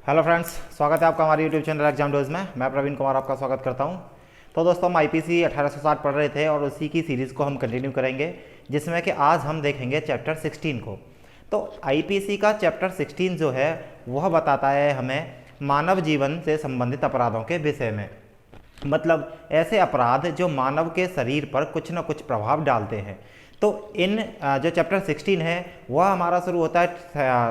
Hello friends, स्वागत है आपका हमारे यूट्यूब चैनल एग्जाम डोज में। मैं प्रवीण कुमार आपका स्वागत करता हूं। तो दोस्तों, हम आईपीसी 1860 पढ़ रहे थे और उसी की सीरीज़ को हम कंटिन्यू करेंगे, जिसमें कि आज हम देखेंगे चैप्टर 16 को। तो आईपीसी का चैप्टर 16 जो है वह बताता है हमें मानव जीवन से संबंधित अपराधों के विषय में। मतलब ऐसे अपराध जो मानव के शरीर पर कुछ ना कुछ प्रभाव डालते हैं। तो इन जो चैप्टर 16 है वह हमारा शुरू होता है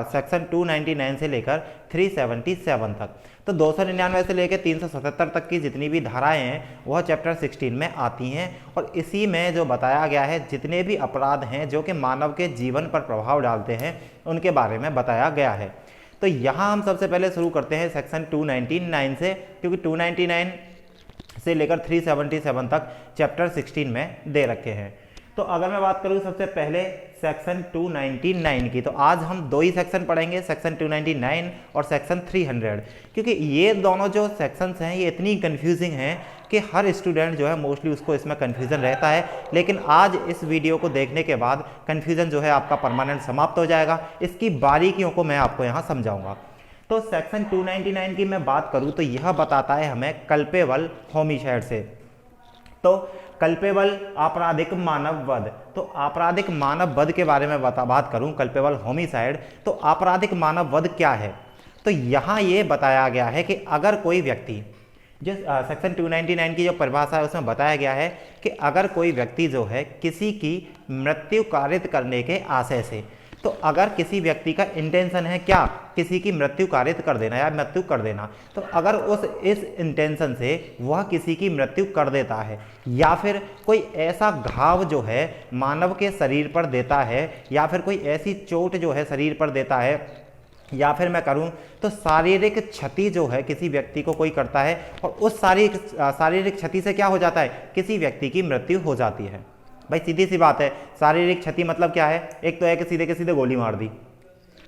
सेक्शन 299 से लेकर 377 तक। तो 299 से लेकर 377 तक की जितनी भी धाराएं हैं वह चैप्टर 16 में आती हैं, और इसी में जो बताया गया है जितने भी अपराध हैं जो कि मानव के जीवन पर प्रभाव डालते हैं उनके बारे में बताया गया है। तो यहाँ हम सबसे पहले शुरू करते हैं सेक्शन 299 से, क्योंकि 299 से लेकर 377 तक चैप्टर 16 में दे रखे हैं। तो अगर मैं बात करूं सबसे पहले सेक्शन 299 की, तो आज हम दो ही सेक्शन पढ़ेंगे, सेक्शन 299 और सेक्शन 300, क्योंकि ये दोनों जो सेक्शंस हैं ये इतनी कंफ्यूजिंग हैं कि हर स्टूडेंट जो है मोस्टली उसको इसमें कंफ्यूजन रहता है। लेकिन आज इस वीडियो को देखने के बाद कंफ्यूजन जो है आपका परमानेंट समाप्त हो जाएगा। इसकी बारीकियों को मैं आपको यहाँ समझाऊंगा। तो सेक्शन 299 की मैं बात करूं तो यह बताता है हमें कल्पेबल होमिसाइड से। तो कल्पेबल आपराधिक मानव वध, तो आपराधिक मानव वध के बारे में बात करूं, कल्पेबल होमिसाइड, तो आपराधिक मानव वध क्या है। तो यहाँ ये बताया गया है कि अगर कोई व्यक्ति, जो सेक्शन 299 की जो परिभाषा है उसमें बताया गया है कि अगर कोई व्यक्ति जो है किसी की मृत्यु कारित करने के आशय से, तो अगर किसी व्यक्ति का इंटेंशन है क्या, किसी की मृत्यु कारित कर देना या मृत्यु कर देना, तो अगर इस इंटेंशन से वह किसी की मृत्यु कर देता है, या फिर कोई ऐसा घाव जो है मानव के शरीर पर देता है, या फिर कोई ऐसी चोट जो है शरीर पर देता है, या फिर मैं करूं तो शारीरिक क्षति जो है किसी व्यक्ति को कोई करता है, और उस शारीरिक क्षति से क्या हो जाता है, किसी व्यक्ति की मृत्यु हो जाती है। भाई सीधी सी बात है, शारीरिक क्षति मतलब क्या है, एक तो है कि सीधे के सीधे गोली मार दी,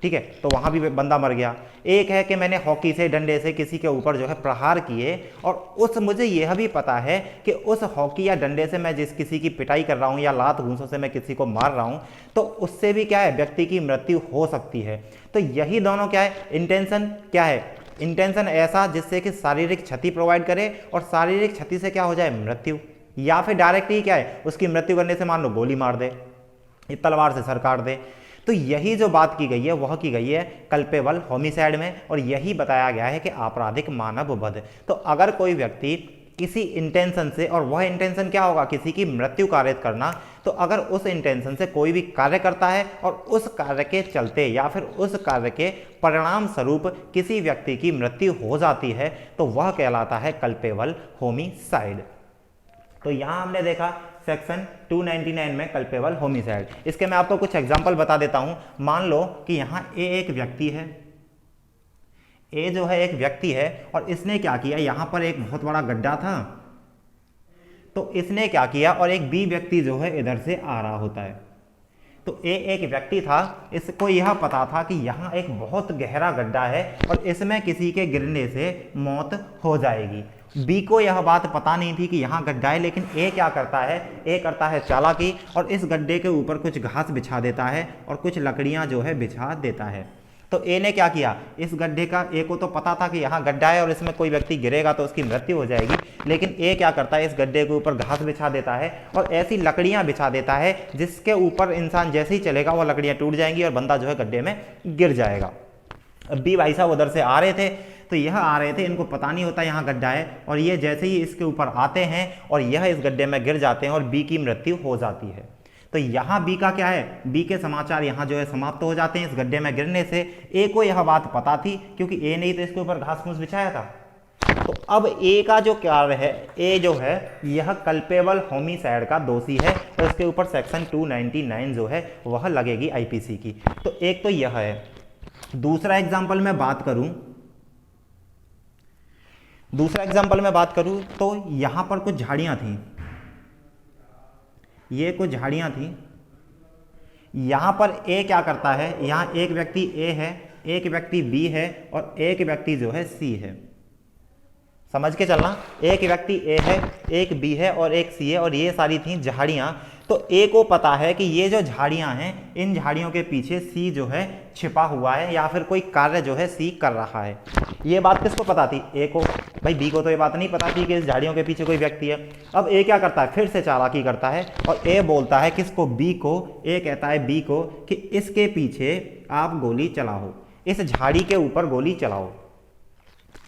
ठीक है, तो वहां भी बंदा मर गया। एक है कि मैंने हॉकी से, डंडे से किसी के ऊपर जो है प्रहार किए, और मुझे यह भी पता है कि उस हॉकी या डंडे से मैं जिस किसी की पिटाई कर रहा हूं या लात घूंसों से मैं किसी को मार रहा हूं, तो उससे भी क्या है, व्यक्ति की मृत्यु हो सकती है। तो यही दोनों क्या है, इंटेंशन क्या है, इंटेंशन ऐसा जिससे कि शारीरिक क्षति प्रोवाइड करे और शारीरिक क्षति से क्या हो जाए, मृत्यु, या फिर डायरेक्ट ही क्या है, उसकी मृत्यु करने से मान लो गोली मार दे, तलवार से सर काट दे। तो यही जो बात की गई है वह की गई है कल्पेबल होमिसाइड में, और यही बताया गया है कि आपराधिक मानव वध। तो अगर कोई व्यक्ति किसी इंटेंशन से, और वह इंटेंशन क्या होगा, किसी की मृत्यु कारित करना, तो अगर उस इंटेंशन से कोई भी कार्य करता है और उस कार्य के चलते या फिर उस कार्य के परिणाम स्वरूप किसी व्यक्ति की मृत्यु हो जाती है, तो वह कहलाता है कल्पेबल होमिसाइड। तो यहां हमने देखा सेक्शन 299 में कल्पेबल होमिसाइड। इसके मैं आपको कुछ एग्जांपल बता देता हूं। मान लो कि यहां ए एक व्यक्ति है, ए जो है एक व्यक्ति है, और इसने क्या किया, यहां पर एक बहुत बड़ा गड्ढा था, तो इसने क्या किया, और एक बी व्यक्ति जो है इधर से आ रहा होता है। तो ए एक व्यक्ति था, इसको यह पता था कि यहाँ एक बहुत गहरा गड्ढा है और इसमें किसी के गिरने से मौत हो जाएगी। बी को यह बात पता नहीं थी कि यहाँ गड्ढा है, लेकिन ए क्या करता है, ए करता है चालाकी, और इस गड्ढे के ऊपर कुछ घास बिछा देता है और कुछ लकड़ियाँ जो है बिछा देता है। तो ए ने क्या किया, इस गड्ढे का, ए को तो पता था कि यहाँ गड्ढा है और इसमें कोई व्यक्ति गिरेगा तो उसकी मृत्यु हो जाएगी, लेकिन ए क्या करता है, इस गड्ढे के ऊपर घास बिछा देता है और ऐसी लकड़ियां बिछा देता है जिसके ऊपर इंसान जैसे ही चलेगा वह लकड़ियां टूट जाएंगी और बंदा जो है गड्ढे में गिर जाएगा। अब बी भाई साहब उधर से आ रहे थे, तो यह आ रहे थे, इनको पता नहीं होता यहाँ गड्ढा है, और ये जैसे ही इसके ऊपर आते हैं और यह इस गड्ढे में गिर जाते हैं और बी की मृत्यु हो जाती है। तो यहाँ बी का क्या है, बी के समाचार यहाँ जो है समाप्त हो जाते हैं इस गड्ढे में गिरने से। ए को यह बात पता थी क्योंकि ए ने ही तो इसके ऊपर घास फूस बिछाया था। तो अब ए का जो कार्य है, ए जो है यह कल्पेबल होमिसाइड का दोषी है और इसके ऊपर सेक्शन 299 जो है वह लगेगी आईपीसी की। तो एक तो यह है। दूसरा एग्जाम्पल मैं बात करूं तो यहां पर कुछ झाड़ियां थी, ये कुछ झाड़ियां थी। यहां पर ए क्या करता है, यहां एक व्यक्ति ए है, एक व्यक्ति बी है और एक व्यक्ति जो है सी है। समझ के चलना, एक व्यक्ति ए है, एक बी है और एक सी है, और ये सारी थी झाड़ियां। तो ए को पता है कि ये जो झाड़ियां हैं इन झाड़ियों के पीछे सी जो है छिपा हुआ है या फिर कोई कार्य जो है सी कर रहा है। ये बात किसको पता थी? ए को। भाई बी को तो ये बात नहीं पता थी कि इस झाड़ियों के पीछे कोई व्यक्ति है। अब ए क्या करता है? फिर से चालाकी करता है और ए बोलता है किसको? बी को। ए कहता है बी को कि इसके पीछे आप गोली चलाओ, इस झाड़ी के ऊपर गोली चलाओ।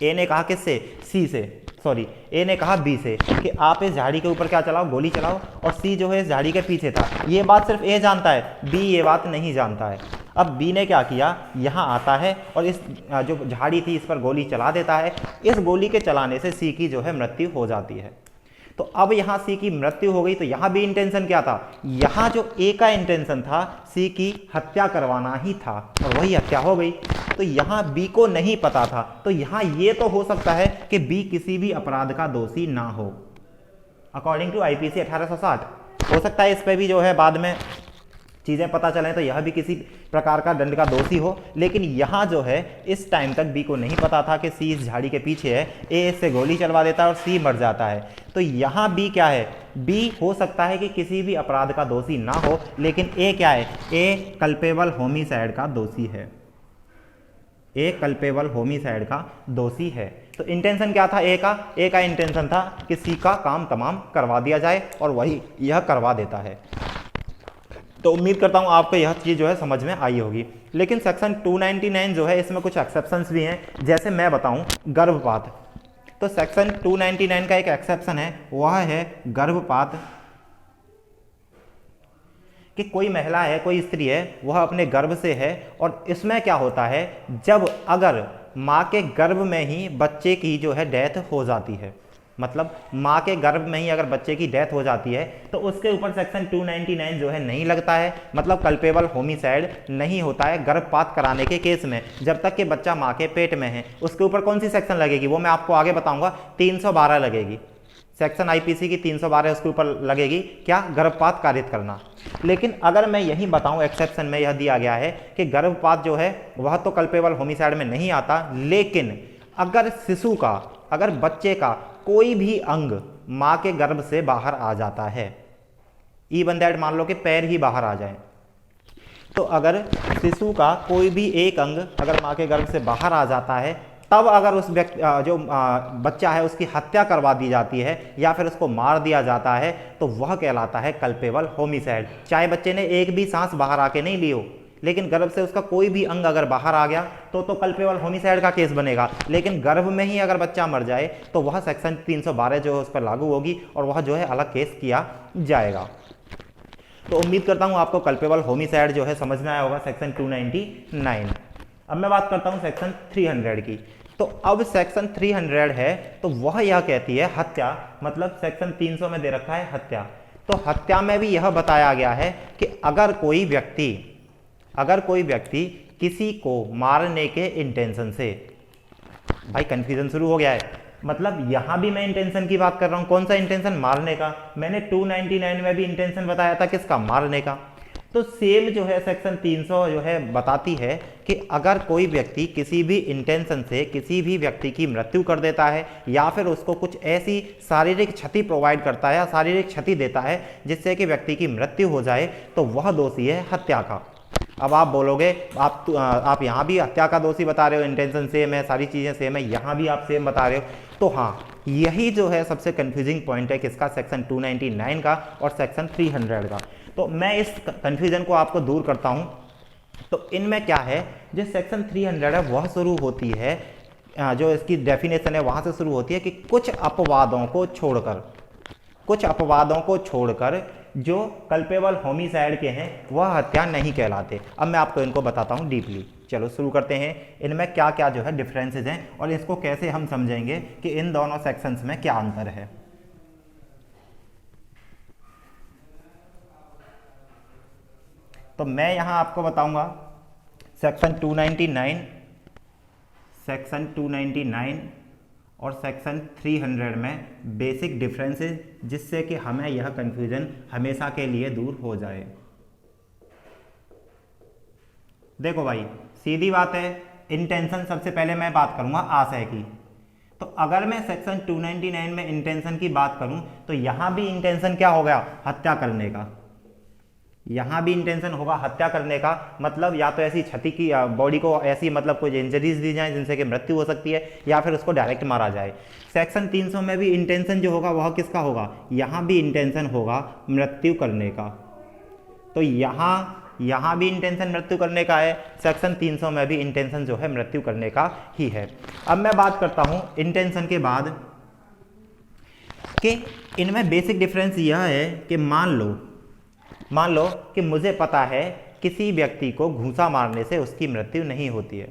ए ने कहा किससे? सी से, सॉरी ए ने कहा बी से कि आप इस झाड़ी के ऊपर क्या चलाओ? गोली चलाओ। और सी जो है इस झाड़ी के पीछे था। ये बात सिर्फ ए जानता है, बी ये बात नहीं जानता है। अब बी ने क्या किया? यहाँ आता है और इस जो झाड़ी थी इस पर गोली चला देता है। इस गोली के चलाने से सी की जो है मृत्यु हो जाती है। तो अब यहाँ सी की मृत्यु हो गई तो यहाँ भी इंटेंशन क्या था? यहाँ जो ए का इंटेंशन था सी की हत्या करवाना ही था और वही हत्या हो गई। तो यहाँ बी को नहीं पता था, तो यहाँ ये तो हो सकता है कि बी किसी भी अपराध का दोषी ना हो। अकॉर्डिंग टू आईपीसी 1860 हो सकता है इस पर भी जो है बाद में चीज़ें पता चलें तो यह भी किसी प्रकार का दंड का दोषी हो। लेकिन यहाँ जो है इस टाइम तक बी को नहीं पता था कि सी इस झाड़ी के पीछे है। ए इससे गोली चलवा देता है और सी मर जाता है। तो यहाँ बी क्या है? बी हो सकता है कि किसी भी अपराध का दोषी ना हो, लेकिन ए क्या है? ए कल्पेबल होमिसाइड का दोषी है। ए कल्पेबल होमिसाइड का दोषी है। तो इंटेंशन क्या था ए का? ए का इंटेंशन था कि सी का काम तमाम करवा दिया जाए और वही यह करवा देता है। तो उम्मीद करता हूं आपको यह चीज़ जो है समझ में आई होगी। लेकिन सेक्शन 299 जो है इसमें कुछ एक्सेप्शंस भी हैं। जैसे मैं बताऊं गर्भपात, तो सेक्शन 299 का एक एक्सेप्शन है, वह है गर्भपात। कि कोई महिला है, कोई स्त्री है, वह अपने गर्भ से है और इसमें क्या होता है? जब अगर माँ के गर्भ में ही बच्चे की जो है डेथ हो जाती है, मतलब माँ के गर्भ में ही अगर बच्चे की डेथ हो जाती है तो उसके ऊपर सेक्शन 299 जो है नहीं लगता है, मतलब कल्पेबल होमिसाइड नहीं होता है गर्भपात कराने के केस में। जब तक कि बच्चा माँ के पेट में है उसके ऊपर कौन सी सेक्शन लगेगी वो मैं आपको आगे बताऊंगा। 312 लगेगी, सेक्शन आईपीसी की 312 उसके ऊपर लगेगी, क्या? गर्भपात कारित करना। लेकिन अगर मैं यही बताऊं एक्सेप्शन में यह दिया गया है कि गर्भपात जो है वह तो कल्पेबल होमिसाइड में नहीं आता, लेकिन अगर शिशु का, अगर बच्चे का कोई भी अंग माँ के गर्भ से बाहर आ जाता है, इवन दैट मान लो कि पैर ही बाहर आ जाए, तो अगर शिशु का कोई भी एक अंग अगर माँ के गर्भ से बाहर आ जाता है, तब अगर उस व्यक्ति जो बच्चा है उसकी हत्या करवा दी जाती है या फिर उसको मार दिया जाता है तो वह कहलाता है कल्पेबल होमिसाइड। चाहे बच्चे ने एक भी सांस बाहर आके नहीं ली हो, लेकिन गर्भ से उसका कोई भी अंग अगर बाहर आ गया तो कल्पेबल होमिसाइड का केस बनेगा। लेकिन गर्भ में ही अगर बच्चा मर जाए तो वह सेक्शन 312 जो है उस पर लागू होगी और वह जो है अलग केस किया जाएगा। तो उम्मीद करता हूं आपको कल्पेबल होमिसाइड जो है समझ में आया होगा, सेक्शन 299। अब मैं बात करता हूं सेक्शन 300 की। तो अब सेक्शन 300 है तो वह यह कहती है हत्या, मतलब सेक्शन 300 में दे रखा है हत्या। तो हत्या में भी यह बताया गया है कि अगर कोई व्यक्ति किसी को मारने के इंटेंशन से, भाई कंफ्यूजन शुरू हो गया है, मतलब यहां भी मैं इंटेंशन की बात कर रहा हूं। कौन सा इंटेंशन? मारने का। मैंने 299 में भी इंटेंशन बताया था किसका? मारने का। तो सेम जो है सेक्शन 300 जो है बताती है कि अगर कोई व्यक्ति किसी भी इंटेंशन से किसी भी व्यक्ति की मृत्यु कर देता है या फिर उसको कुछ ऐसी शारीरिक क्षति प्रोवाइड करता है या शारीरिक क्षति देता है जिससे कि व्यक्ति की मृत्यु हो जाए तो वह दोषी है हत्या का। अब आप बोलोगे आप यहाँ भी हत्या का दोषी बता रहे हो, इंटेंशन सेम है, सारी चीज़ें सेम है, यहाँ भी आप सेम बता रहे हो। तो हाँ, यही जो है सबसे कंफ्यूजिंग पॉइंट है किसका? सेक्शन 299 का और सेक्शन 300 का। तो मैं इस कंफ्यूजन को आपको दूर करता हूँ। तो इनमें क्या है, जो सेक्शन 300 है वह शुरू होती है, जो इसकी डेफिनेशन है वहाँ से शुरू होती है कि कुछ अपवादों को छोड़कर जो कल्पेबल होमिसाइड के हैं वह हत्या नहीं कहलाते। अब मैं आपको इनको बताता हूँ डीपली। चलो शुरू करते हैं, इनमें क्या क्या जो है डिफरेंसेस हैं और इसको कैसे हम समझेंगे कि इन दोनों सेक्शंस में क्या अंतर है। तो मैं यहां आपको बताऊंगा सेक्शन 299 और सेक्शन 300 में बेसिक डिफरेंसेस, जिससे कि हमें यह कंफ्यूजन हमेशा के लिए दूर हो जाए। देखो भाई, सीधी बात है, इंटेंशन सबसे पहले मैं बात करूंगा आशय की। तो अगर मैं सेक्शन 299 में इंटेंशन की बात करूं तो यहां भी इंटेंशन क्या हो गया? हत्या करने का। यहाँ भी इंटेंशन होगा हत्या करने का, मतलब या तो ऐसी क्षति की बॉडी को ऐसी मतलब कोई इंजरीज दी जाए जिनसे कि मृत्यु हो सकती है, या फिर उसको डायरेक्ट मारा जाए। सेक्शन 300 में भी इंटेंशन जो होगा वह किसका होगा, यहाँ भी इंटेंशन होगा मृत्यु करने का। तो यहाँ भी इंटेंशन मृत्यु करने का है, सेक्शन 300 में भी इंटेंशन जो है मृत्यु करने का ही है। अब मैं बात करता हूँ इंटेंशन के बाद कि इनमें बेसिक डिफरेंस यह है कि मान लो कि मुझे पता है किसी व्यक्ति को घूंसा मारने से उसकी मृत्यु नहीं होती है।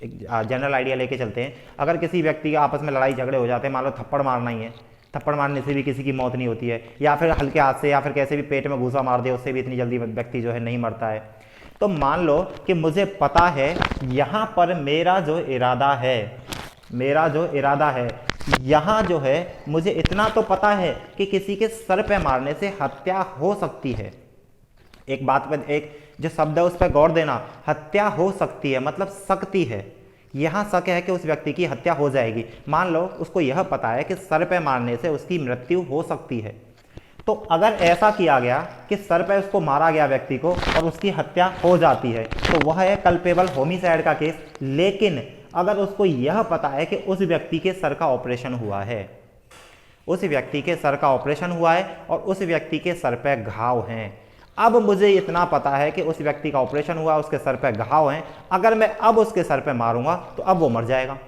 एक जनरल आइडिया लेके चलते हैं, अगर किसी व्यक्ति के आपस में लड़ाई झगड़े हो जाते हैं, मान लो थप्पड़ मारना ही है, थप्पड़ मारने से भी किसी की मौत नहीं होती है, या फिर हल्के हाथ से या फिर कैसे भी पेट में घूंसा मार दे उससे भी इतनी जल्दी व्यक्ति जो है नहीं मरता है। तो मान लो कि मुझे पता है यहाँ पर मेरा जो इरादा है यहाँ जो है मुझे इतना तो पता है कि किसी के सर पे मारने से हत्या हो सकती है। एक बात पर एक जो शब्द है उस पर गौर देना, हत्या हो सकती है मतलब सकती है, यहाँ शक है कि उस व्यक्ति की हत्या हो जाएगी। मान लो उसको यह पता है कि सर पे मारने से उसकी मृत्यु हो सकती है, तो अगर ऐसा किया गया कि सर पे उसको मारा गया व्यक्ति को और उसकी हत्या हो जाती है तो वह है कल्पेबल होमिसाइड का केस। लेकिन अगर उसको यह पता है कि उस व्यक्ति के सर का ऑपरेशन हुआ है, उस व्यक्ति के सर का ऑपरेशन हुआ है और उस व्यक्ति के सर पे घाव हैं, अब मुझे इतना पता है कि उस व्यक्ति का ऑपरेशन हुआ, उसके सर पे घाव हैं, अगर मैं अब उसके सर पे मारूंगा तो अब वो मर जाएगा।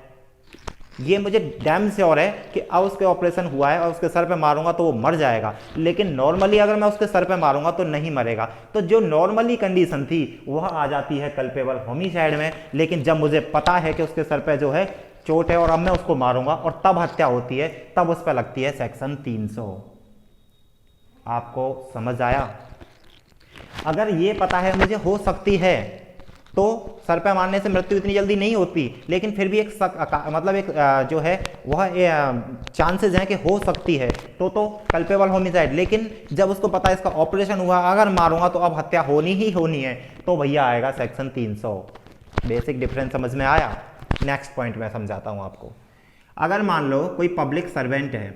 ये मुझे डैम श्योर है कि अब उसके ऑपरेशन हुआ है और उसके सर पे मारूंगा तो वो मर जाएगा। लेकिन नॉर्मली अगर मैं उसके सर पे मारूंगा तो नहीं मरेगा। तो जो नॉर्मली कंडीशन थी वह आ जाती है कल्पेबल होमिसाइड में। लेकिन जब मुझे पता है कि उसके सर पे जो है चोट है और अब मैं उसको मारूंगा और तब हत्या होती है, तब उस पर लगती है सेक्शन 300। आपको समझ आया? अगर ये पता है मुझे हो सकती है तो सर पे मारने से मृत्यु इतनी जल्दी नहीं होती, लेकिन फिर भी एक मतलब एक जो है वह चांसेस हैं कि हो सकती है, तो कल्पेबल होमिसाइड। लेकिन जब उसको पता है इसका ऑपरेशन हुआ, अगर मारूंगा तो अब हत्या होनी ही होनी है, तो भैया आएगा सेक्शन 300। बेसिक डिफरेंस समझ में आया? नेक्स्ट पॉइंट मैं समझाता हूं आपको। अगर मान लो कोई पब्लिक सर्वेंट है,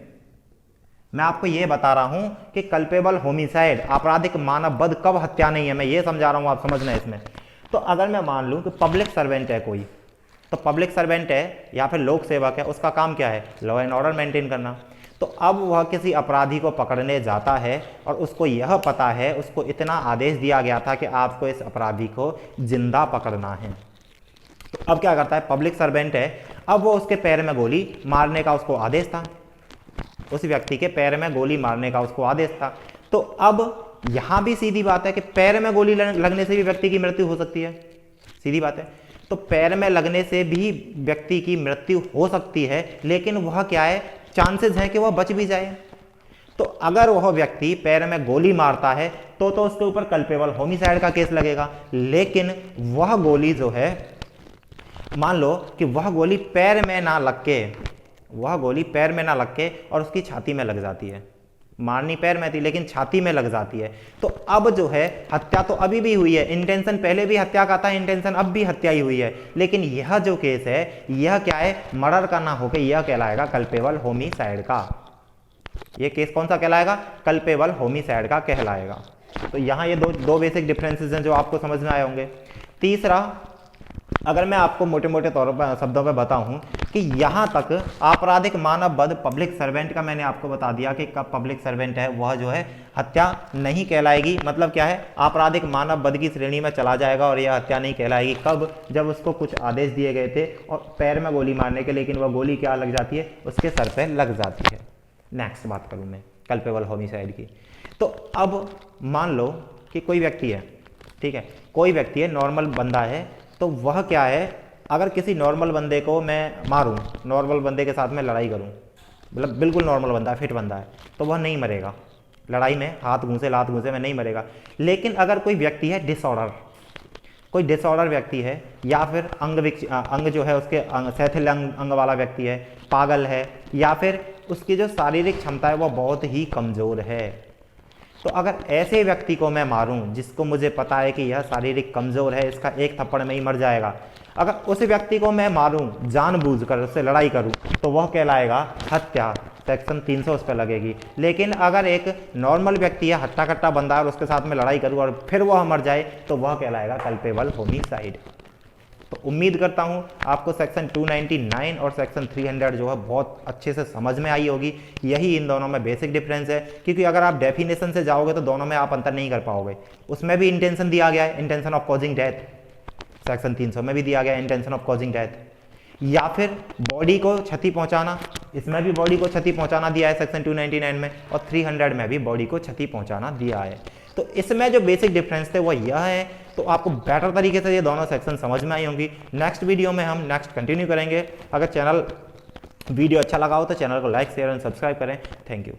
मैं आपको यह बता रहा हूं कि कल्पेबल होमिसाइड आपराधिक मानव वध कब हत्या नहीं है, मैं ये समझा रहा हूं, आप समझना इसमें। तो अगर मैं मान लूं कि पब्लिक सर्वेंट है कोई, तो पब्लिक सर्वेंट है या फिर लोक सेवक है, उसका काम क्या है? लॉ एंड ऑर्डर मेंटेन करना। तो अब वह किसी अपराधी को पकड़ने जाता है और उसको यह पता है, उसको इतना आदेश दिया गया था कि आपको इस अपराधी को जिंदा पकड़ना है। तो अब क्या करता है? पब्लिक सर्वेंट है, अब वो उसके पैर में गोली मारने का उसको आदेश था, उस व्यक्ति के पैर में गोली मारने का उसको आदेश था। तो अब यहां भी सीधी बात है कि पैर में गोली लगने से भी व्यक्ति की मृत्यु हो सकती है, सीधी बात है। तो पैर में लगने से भी व्यक्ति की मृत्यु हो सकती है, लेकिन वह क्या है? चांसेस हैं कि वह बच भी जाए। तो अगर वह व्यक्ति पैर में गोली मारता है तो उसके ऊपर कल्पेबल होमिसाइड का केस लगेगा। लेकिन वह गोली जो है, मान लो कि वह गोली पैर में ना लग के और उसकी छाती में लग जाती है, मारनी पैर में थी लेकिन छाती में लग जाती है, तो अब जो है हत्या तो अभी भी हुई है, इंटेंशन पहले भी हत्या का था, इंटेंशन अब भी हत्या ही हुई है। लेकिन यह जो केस है यह क्या है? मर्डर का ना होकर यह कहलाएगा कल्पेबल होमिसाइड का। यह केस कौन सा कहलाएगा? कल्पेबल होमिसाइड का कहलाएगा। तो यहां ये दो बेसिक डिफरेंसेस हैं जो आपको समझ में आए होंगे। तीसरा, अगर मैं आपको मोटे मोटे तौर पर शब्दों में बताऊं कि यहां तक आपराधिक मानव वध पब्लिक सर्वेंट का मैंने आपको बता दिया कि कब पब्लिक सर्वेंट है वह जो है हत्या नहीं कहलाएगी। मतलब क्या है? आपराधिक मानव वध की श्रेणी में चला जाएगा और यह हत्या नहीं कहलाएगी। कब? जब उसको कुछ आदेश दिए गए थे और पैर में गोली मारने के, लेकिन वह गोली क्या लग जाती है? उसके सर पे लग जाती है। नेक्स्ट बात करूं मैं कल्पेबल होमिसाइड की। तो अब मान लो कि कोई व्यक्ति है, ठीक है, कोई व्यक्ति है, नॉर्मल बंदा है, तो वह क्या है? अगर किसी नॉर्मल बंदे को मैं मारूं, नॉर्मल बंदे के साथ में लड़ाई करूं, मतलब बिल्कुल नॉर्मल बंदा है, फिट बंदा है, तो वह नहीं मरेगा लड़ाई में, हाथ घूंसे लात घूंसे में नहीं मरेगा। लेकिन अगर कोई व्यक्ति है कोई डिसऑर्डर व्यक्ति है, या फिर अंग जो है उसके शिथिल अंग वाला व्यक्ति है, पागल है, या फिर उसकी जो शारीरिक क्षमता है वह बहुत ही कमज़ोर है, तो अगर ऐसे व्यक्ति को मैं मारूं जिसको मुझे पता है कि यह शारीरिक कमज़ोर है, इसका एक थप्पड़ में ही मर जाएगा, अगर उस व्यक्ति को मैं मारूं जानबूझकर, उससे लड़ाई करूं, तो वह कहलाएगा हत्या, सेक्शन 300 उस पर लगेगी। लेकिन अगर एक नॉर्मल व्यक्ति है, हट्टा कट्टा बंदा है और उसके साथ में लड़ाई करूं और फिर वह मर जाए, तो वह कहलाएगा कल्पेबल होमिसाइड। तो उम्मीद करता हूं आपको सेक्शन 299 और सेक्शन 300 जो है बहुत अच्छे से समझ में आई होगी। यही इन दोनों में बेसिक डिफरेंस है, क्योंकि अगर आप डेफिनेशन से जाओगे तो दोनों में आप अंतर नहीं कर पाओगे। उसमें भी इंटेंशन दिया गया है, intention of causing death, section 300 में भी दिया गया है इंटेंशन ऑफ कॉजिंग डेथ, या फिर बॉडी को क्षति पहुंचाना, इसमें भी बॉडी को क्षति पहुंचाना दिया है सेक्शन 299 में, और 300 में भी बॉडी को क्षति पहुंचाना दिया है। तो इसमें जो बेसिक डिफरेंस थे वो यह है। तो आपको बेटर तरीके से ये दोनों सेक्शन समझ में आई होंगी। नेक्स्ट वीडियो में हम नेक्स्ट कंटिन्यू करेंगे। अगर चैनल वीडियो अच्छा लगा हो तो चैनल को लाइक शेयर एंड सब्सक्राइब करें। Thank you.